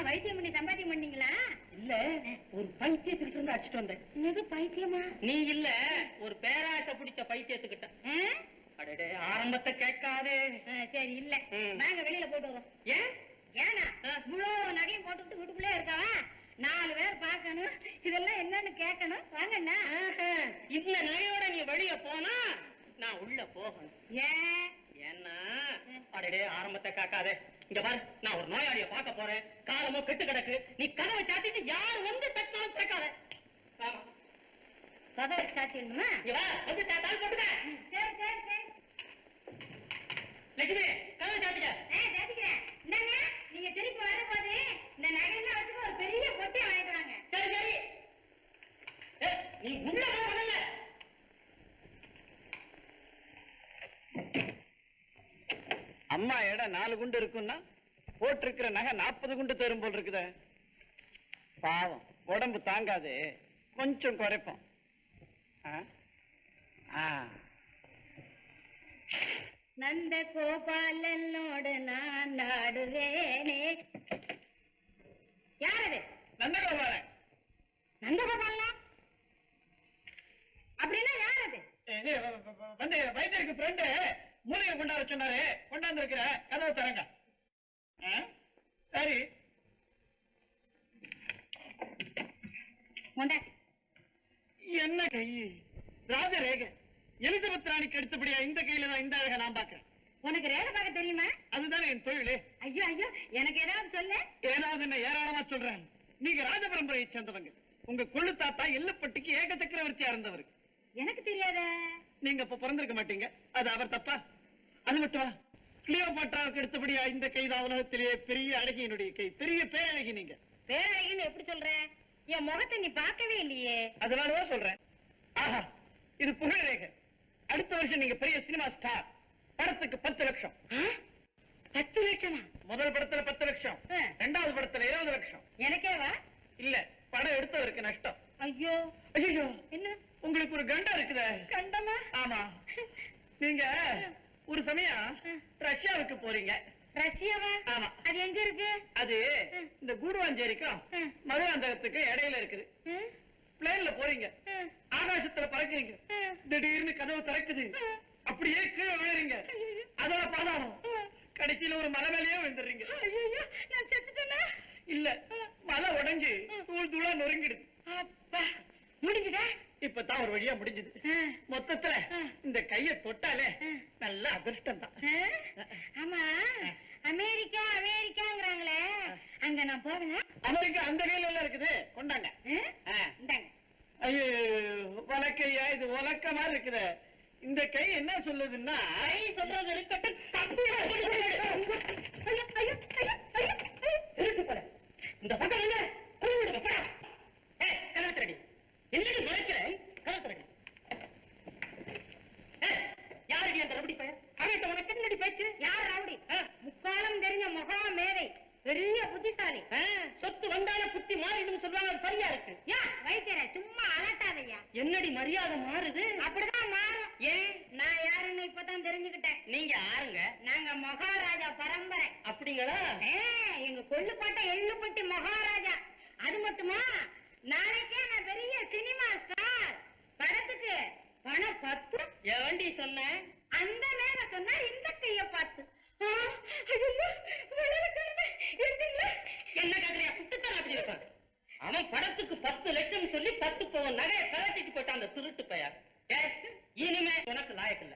வைத்தியம் பண்ணி சம்பாத்தியம் பண்ணீங்களா? இல்ல, ஒரு பைத்தியத்துக்கிட்ட இருந்து அடிச்சுட்டு வந்தேன். என்னது பைத்தியமா? நீ இல்ல, ஒரு பேராசை பிடிச்ச பைத்தியத்துக்கிட்ட. அடடே, ஆரம்பத்தை கேட்காதே. சரி இல்ல, நாங்க வெளியில போட்டு வரோம். ஏன்? ஏன்னா முழு நகையும் போட்டுட்டு வீட்டுக்குள்ளே இருக்காவா? 4 பேர் பாக்கணும், இதெல்லாம் என்னன்னு கேட்கணும். வாங்கண்ணா. இந்த நகையோட நீ வெளிய போனா நான் உள்ள போகணும். ஏன்? ஏன்னா அடடே, ஆரம்பத்தை காக்காதே. இங்க பாரு, நான் ஒரு நோயாளிய பார்க்க போறேன். காலமோ கெட்டு கிடக்கு. நீ கதவை சாத்திட்டு யாரு வந்து தட்டாலும் திறக்காத. கதவை சாத்திடணுமா? வந்து தாத்தால் போட்டுக்க. சரி சரி சரி. லட்சுமி, கதவை சாத்திக்க. சாத்திக்கிறேன். என்னங்க, நீங்க திருப்பி வரும்போது இந்த நகையெல்லாம் வச்சு ஒரு பெரிய பொட்டியை வாங்கிட்டு வாங்க. சரி சரி. நீ உள்ள போகல. அம்மா இடம் 4 குண்டு இருக்குன்னா போட்டிருக்கிற நகை 40 குண்டு தரும் போல் இருக்குத. பாவம், உடம்பு தாங்காது, கொஞ்சம் குறைப்போம். நந்த கோபாலனோடு நான் நாடுவேனே. யாரது? நந்தகோபாலன். நந்தகோபாலனா? அப்படின்னா யாரது? வந்து வைத்தியருக்கு ஃப்ரெண்டு மூலிகை கொண்டாட சொன்னாரு. கொண்டாந்து இருக்கிற கதவை தரங்க. சரி. என்ன கை? ராஜரேகை. எலிசபெத் ராணிக்கு அடுத்தபடியா இந்த கையில தான் இந்த அழகை நான் பாக்குறேன். உனக்கு ரேகை பார்க்க தெரியுமா? அதுதானே என் தொழிலே. ஐயோ ஐயோ, எனக்கு ஏதாவது சொல்லு. ஏதாவது என்ன ஏராளமா சொல்றேன். நீங்க ராஜ பரம்பரையை சேர்ந்தவங்க. உங்க கொள்ளு தாத்தா எல்லப்பட்டிக்கு ஏக சக்கரவர்த்தியா இருந்தவர். எனக்கு தெரியாத. நீங்க இப்ப பிறந்திருக்க மாட்டீங்க. அது அவர் தப்பா? அது மட்டும் கிளியோபாட்ராவுக்கு அடுத்தபடியா இந்த கை தான் உலகத்திலேயே பெரிய அழகியினுடைய கை. பெரிய பேரழகி. நீங்க பேரழகின்னு எப்படி சொல்ற? என் முகத்தை நீ பார்க்கவே இல்லையே. அதனாலதான் சொல்றேன். ஆஹா, இது புகழ் ரேகை. அடுத்த வருஷம் நீங்க பெரிய சினிமா ஸ்டார். படத்துக்கு 10 லட்சம். 10 லட்சமா? முதல் படத்துல 10 லட்சம், 2வது படத்துல 20 லட்சம். எனக்கேவா? இல்ல, படம் எடுத்தவருக்கு நஷ்டம். ஐயோ ஐயோ, என்ன? உங்களுக்கு ஒரு கண்டம் இருக்குதா? கண்டமா? ஆமா. நீங்க ஒரு சமயம் ரஷ்யாவுக்கு போறீங்க. ரஷ்யாவா? ஆமா. அது எங்க இருக்கு? அது இந்த கூடுவாஞ்சேரிக்கும் மதுராந்தகத்துக்கு இடையில இருக்குது. பிளேன்ல போறீங்க, ஆகாசத்துல பறக்குறீங்க. திடீர்னு கதவு திறக்குது, அப்படியே கீழே விழுறீங்க. அதோட பாதாளம். கடைசியில ஒரு மலை மேலேயே விழுந்துடுறீங்க. நான் செத்துட்டேனா? இல்ல, மலை உடைஞ்சு தூள் தூளா நொறுங்கிடுது. அப்பா, முடிஞ்சுதா? இப்பதான் ஒரு வழியா முடிஞ்சது. மொத்தத்துல இந்த கைய தொட்டாலே நல்ல அதிர்ஷ்டம் தான். ஆமா, அமெரிக்கா அமெரிக்காங்கிறாங்களே, அங்க நான் போவேங்க. அமெரிக்கா அந்த கையில எல்லாம் இருக்குது. கொண்டாங்க. ஐயோ, வலக்கையா, இது உலக்க மாதிரி இருக்குது. இந்த கை என்ன சொல்லுதுன்னா, கை சொல்றது இருக்கட்டும். இந்த பக்கம் என்ன கலாத்திரடி என்னடி மறைக்கிறேன்? கலாத்திரடி யாரடி அந்த ரவுடி பையன்? அவன் உனக்கு என்னடி பேச்சு? யார் ரவுடி? முக்காலம் தெரிஞ்ச மகா மேதை, பெரிய புத்திசாலி. சொத்து வந்தால புத்தி மாறிடும் சொல்றாங்க. சரியா இருக்கு. வைத்தியரை சும்மா அலட்டாதையா. என்னடி மரியாதை மாறுது? அப்படிதான் மாறும். ஏன், நான் யாருன்னு இப்பதான் தெரிஞ்சுக்கிட்டேன். நீங்க யாருங்க? நாங்க மகாராஜா பரம்பரை. அப்படிங்களா? எங்க கொள்ளுப்பட்ட எள்ளுப்பட்டி மகாராஜா. அது மட்டுமா, நாளைக்கே நான் பெரிய சினிமா ஸ்டார். படத்துக்கு பணம் 10. எவண்டி சொன்ன? அந்த நேரம் சொன்னா இந்த கைய பார்த்து. என்ன கதையா? குட்டுத்தான் அப்படி இருப்பாங்க. அவன் படத்துக்கு 10 லட்சம் சொல்லி 10 பவுன் நகையை கலட்டிட்டு போயிட்டான் அந்த திருட்டு பையன். இனிமே உனக்கு லாயக்கு இல்ல.